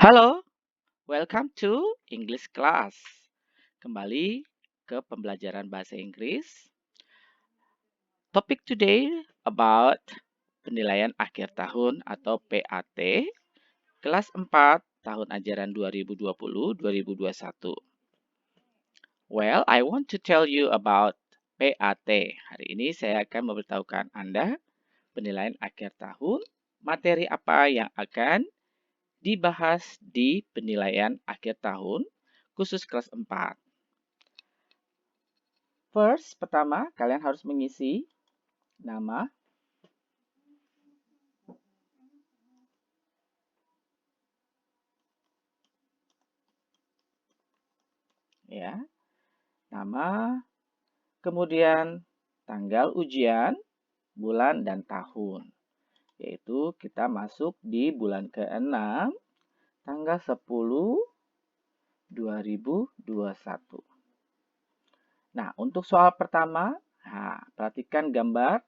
Halo, welcome to English class. Kembali ke pembelajaran bahasa Inggris. Topik today about penilaian akhir tahun atau PAT kelas 4 tahun ajaran 2020-2021. Well, I want to tell you about PAT. Hari ini saya akan memberitahukan Anda penilaian akhir tahun, materi apa yang akan dibahas di penilaian akhir tahun khusus kelas 4. First, pertama, kalian harus mengisi nama, ya, nama, kemudian tanggal ujian, bulan, dan tahun. Yaitu kita masuk di bulan ke-6, tanggal 10, 2021. Nah, untuk soal pertama, perhatikan gambar,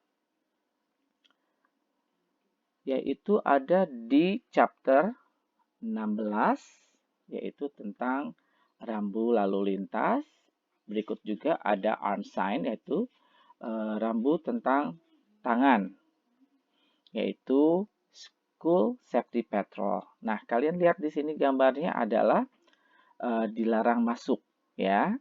yaitu ada di chapter 16, yaitu tentang rambu lalu lintas. Berikut juga ada arm sign, yaitu rambu tentang tangan, yaitu school safety patrol. Nah, kalian lihat di sini gambarnya adalah dilarang masuk, ya.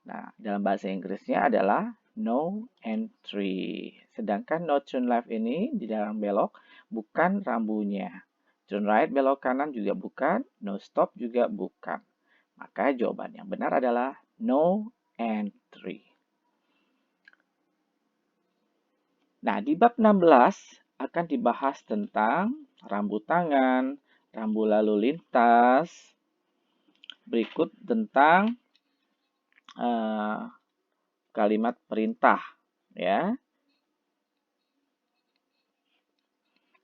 Nah, dalam bahasa Inggrisnya adalah no entry. Sedangkan no turn left ini dilarang belok, bukan rambunya. Turn right belok kanan juga bukan, no stop juga bukan. Maka jawaban yang benar adalah no entry. Nah, di bab 16 akan dibahas tentang rambu tangan, rambu lalu lintas, berikut tentang kalimat perintah, ya.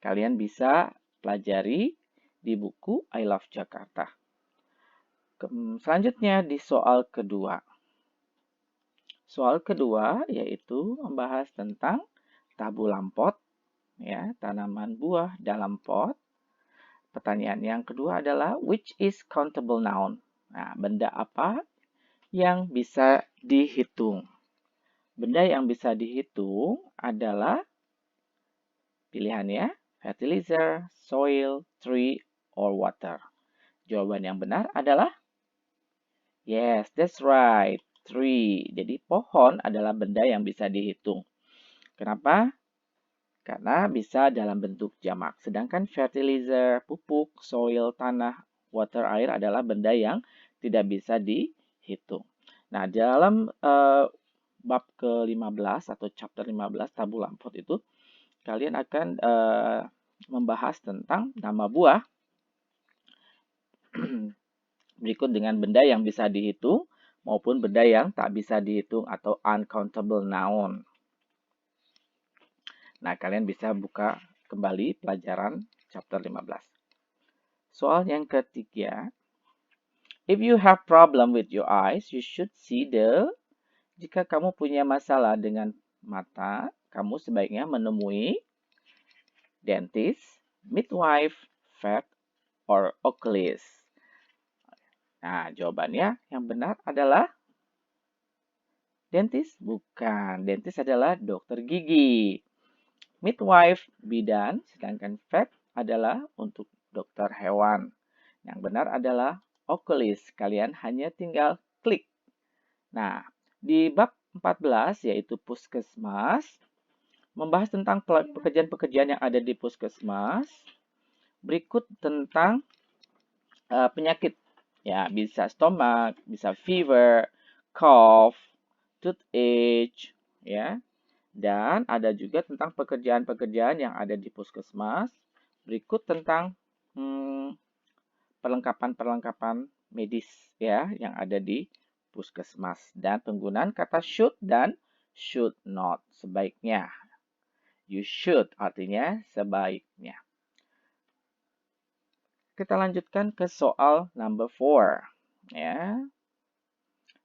Kalian bisa pelajari di buku I Love Jakarta. Selanjutnya di soal kedua. Soal kedua yaitu membahas tentang tabulam pot, ya, tanaman buah dalam pot. Pertanyaan yang kedua adalah which is countable noun? Nah, benda apa yang bisa dihitung? Benda yang bisa dihitung adalah pilihannya fertilizer, soil, tree, or water. Jawaban yang benar adalah yes, that's right, tree. Jadi pohon adalah benda yang bisa dihitung. Kenapa? Karena bisa dalam bentuk jamak. Sedangkan fertilizer, pupuk, soil, tanah, water, air adalah benda yang tidak bisa dihitung. Nah, dalam bab ke-15 atau chapter 15 tabulam pot itu, kalian akan membahas tentang nama buah berikut dengan benda yang bisa dihitung maupun benda yang tak bisa dihitung atau uncountable noun. Nah, kalian bisa buka kembali pelajaran chapter 15. Soal yang ketiga, if you have problem with your eyes, you should see the. Jika kamu punya masalah dengan mata, kamu sebaiknya menemui dentist, midwife, vet, or oculist. Nah, jawabannya yang benar adalah dentist. Bukan, dentist adalah dokter gigi. Midwife, bidan, sedangkan vet adalah untuk dokter hewan. Yang benar adalah oculist. Kalian hanya tinggal klik. Nah, di bab 14 yaitu puskesmas, membahas tentang pekerjaan-pekerjaan yang ada di puskesmas. Berikut tentang penyakit. Ya, bisa stomach, bisa fever, cough, toothache, ya. Dan ada juga tentang pekerjaan-pekerjaan yang ada di puskesmas. Berikut tentang perlengkapan-perlengkapan medis, ya, yang ada di puskesmas. Dan penggunaan kata should dan should not. Sebaiknya. You should artinya sebaiknya. Kita lanjutkan ke soal number 4. Ya.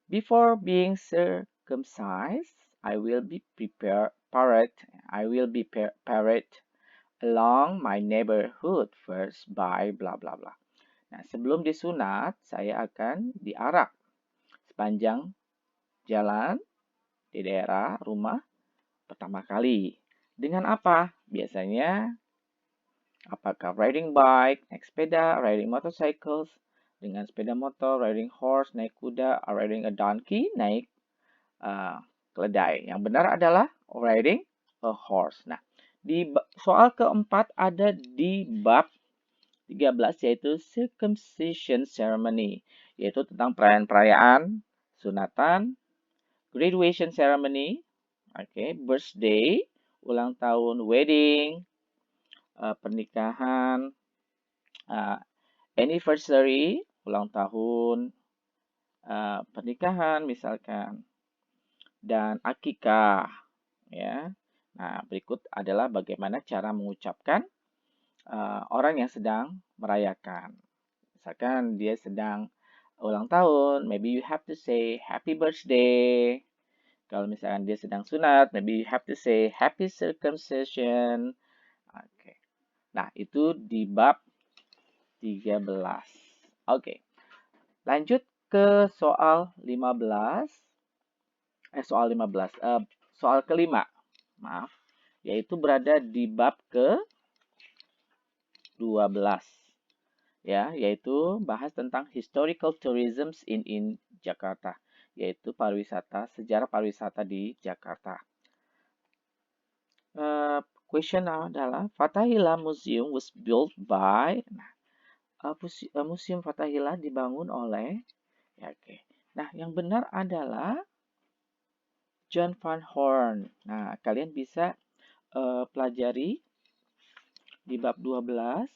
Before being circumcised, I will be parade along my neighborhood first by blah blah blah. Nah, sebelum disunat, saya akan diarak sepanjang jalan di daerah rumah pertama kali. Dengan apa? Biasanya apakah riding bike, naik sepeda, riding motorcycles, dengan sepeda motor, riding horse, naik kuda, riding a donkey, naik keledai. Yang benar adalah riding a horse. Nah, di soal keempat ada di bab 13 yaitu circumcision ceremony, yaitu tentang perayaan-perayaan sunatan, graduation ceremony, birthday, ulang tahun, wedding, pernikahan, anniversary, ulang tahun, pernikahan misalkan, dan akikah, ya. Nah, berikut adalah bagaimana cara mengucapkan orang yang sedang merayakan. Misalkan dia sedang ulang tahun, maybe you have to say happy birthday. Kalau misalkan dia sedang sunat, maybe you have to say happy circumcision. Oke. Nah, itu di bab 13. Oke. Lanjut ke soal 15. Soal kelima. Maaf. Yaitu berada di bab ke 12. Ya, yaitu bahas tentang historical tourism in Jakarta, yaitu sejarah pariwisata di Jakarta. Question adalah Fathahillah Museum was built by. Museum Fathahillah dibangun oleh. Ya, oke. Nah, yang benar adalah John Van Horn. Nah, kalian bisa pelajari di bab 12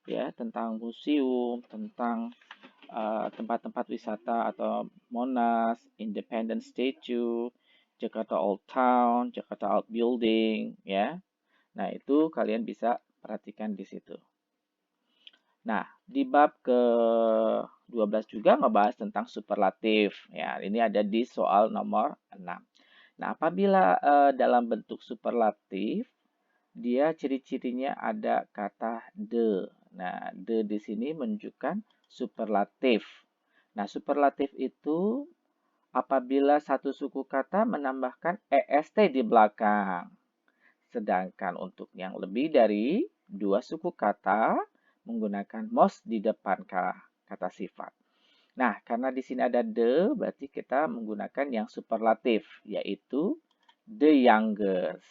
ya tentang museum, tentang tempat-tempat wisata atau Monas, Independence Statue, Jakarta Old Town, Jakarta Old Building, ya. Nah, itu kalian bisa perhatikan di situ. Nah, di bab ke-12 juga ngebahas tentang superlatif. Ya, ini ada di soal nomor 6. Nah, apabila dalam bentuk superlatif, dia ciri-cirinya ada kata the. Nah, the di sini menunjukkan superlatif. Nah, superlatif itu apabila satu suku kata menambahkan est di belakang. Sedangkan untuk yang lebih dari dua suku kata menggunakan most di depan kata sifat. Nah, karena di sini ada the, berarti kita menggunakan yang superlatif, yaitu the youngest.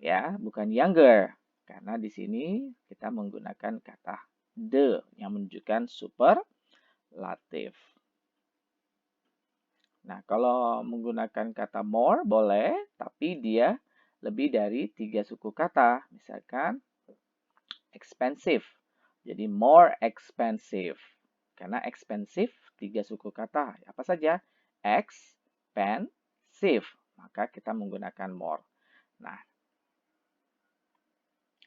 Ya, bukan younger. Karena di sini kita menggunakan kata the yang menunjukkan superlatif. Nah, kalau menggunakan kata more boleh, tapi dia lebih dari 3 suku kata. Misalkan expensive. Jadi more expensive. Karena expensive 3 suku kata. Apa saja? Expensive. Maka kita menggunakan more. Nah,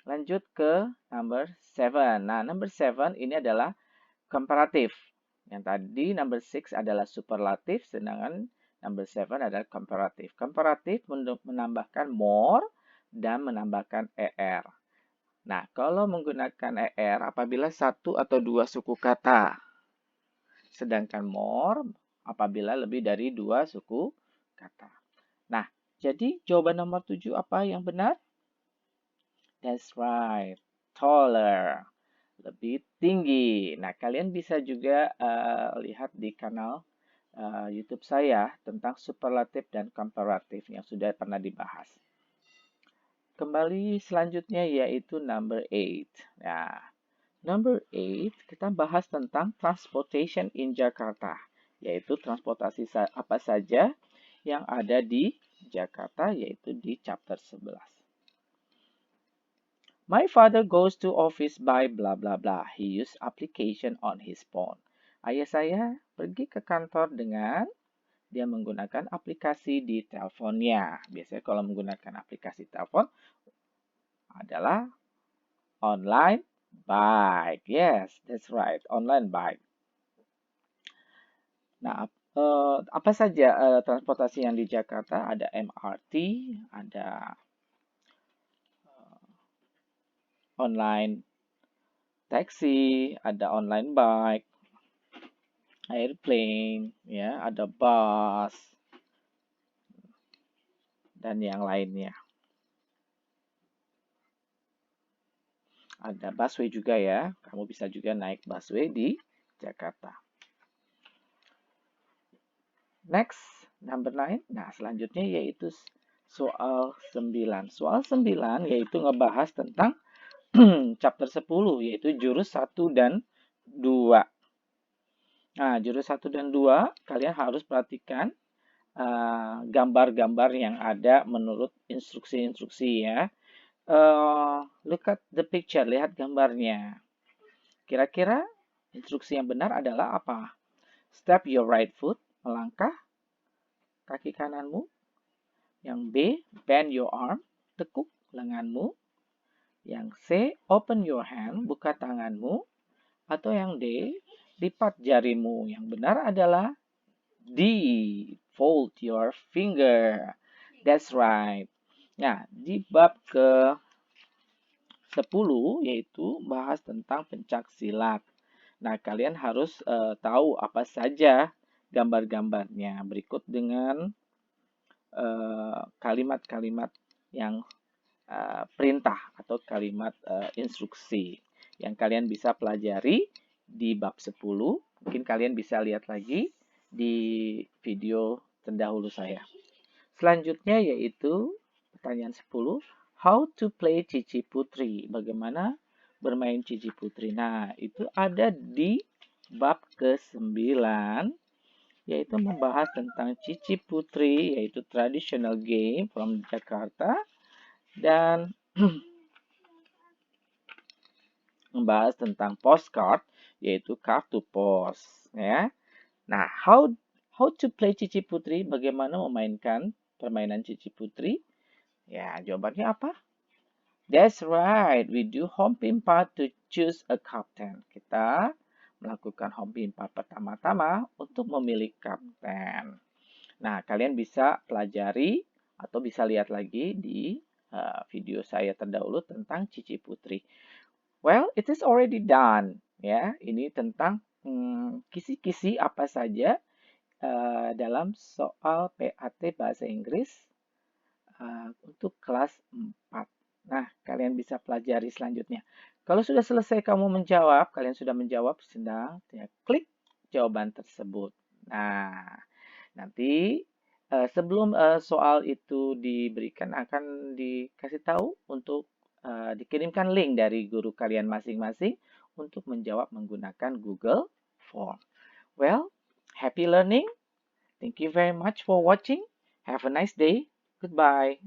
lanjut ke number 7. Nah, number 7 ini adalah komparatif. Yang tadi number 6 adalah superlatif, sedangkan number 7 adalah komparatif. Komparatif menambahkan more dan menambahkan er. Nah, kalau menggunakan er apabila satu atau dua suku kata. Sedangkan more apabila lebih dari dua suku kata. Nah, jadi jawaban nomor 7 apa yang benar? That's right. Taller. Lebih tinggi. Nah, kalian bisa juga lihat di kanal YouTube saya tentang superlatif dan komparatif yang sudah pernah dibahas. Kembali selanjutnya yaitu number 8. Nah, number 8 kita bahas tentang transportation in Jakarta, yaitu transportasi apa saja yang ada di Jakarta, yaitu di chapter 11. My father goes to office by blah blah blah. He use application on his phone. Ayah saya pergi ke kantor dengan dia menggunakan aplikasi di teleponnya. Biasanya kalau menggunakan aplikasi telepon adalah online bike. Yes, that's right, online bike. Nah, apa saja transportasi yang di Jakarta? Ada MRT, ada online taxi, ada online bike, airplane, ya, ada bus, dan yang lainnya. Ada busway juga ya, kamu bisa juga naik busway di Jakarta. Next, number 9. Nah, selanjutnya yaitu soal 9. Soal 9 yaitu ngebahas tentang chapter 10, yaitu jurus 1 dan 2. Nah, jurus 1 dan 2, kalian harus perhatikan gambar-gambar yang ada menurut instruksi-instruksi ya. Look at the picture, lihat gambarnya. Kira-kira instruksi yang benar adalah apa? Step your right foot, melangkah kaki kananmu. Yang B, bend your arm, tekuk lenganmu. Yang C, open your hand, buka tanganmu. Atau yang D, lipat jarimu. Yang benar adalah D, fold your finger. That's right. Nah, di bab ke 10 yaitu bahas tentang pencak silat. Nah, kalian harus tahu apa saja gambar-gambarnya. Berikut dengan kalimat-kalimat yang perintah atau kalimat instruksi yang kalian bisa pelajari di bab 10. Mungkin kalian bisa lihat lagi di video terdahulu saya. Selanjutnya yaitu pertanyaan 10. How to play Cici Putri. Bagaimana bermain Cici Putri. Nah, itu ada di bab ke-9, yaitu membahas tentang Cici Putri, yaitu traditional game from Jakarta. Dan membahas tentang postcard, yaitu kartu pos. Ya. Nah, how to play Cici Putri, bagaimana memainkan permainan Cici Putri. Ya, jawabannya apa? That's right, we do home pimpa to choose a captain. Kita melakukan home pimpa pertama-tama untuk memilih kapten. Nah, kalian bisa pelajari atau bisa lihat lagi di video saya terdahulu tentang Cici Putri. Well, it is already done. Ya, ini tentang kisi-kisi apa saja dalam soal PAT Bahasa Inggris untuk kelas 4. Nah, kalian bisa pelajari selanjutnya. Kalau sudah selesai kamu menjawab, kalian sudah menjawab, sedang ya, klik jawaban tersebut. Nah, nanti sebelum soal itu diberikan, akan dikasih tahu untuk dikirimkan link dari guru kalian masing-masing untuk menjawab menggunakan Google Form. Well, happy learning. Thank you very much for watching. Have a nice day. Goodbye.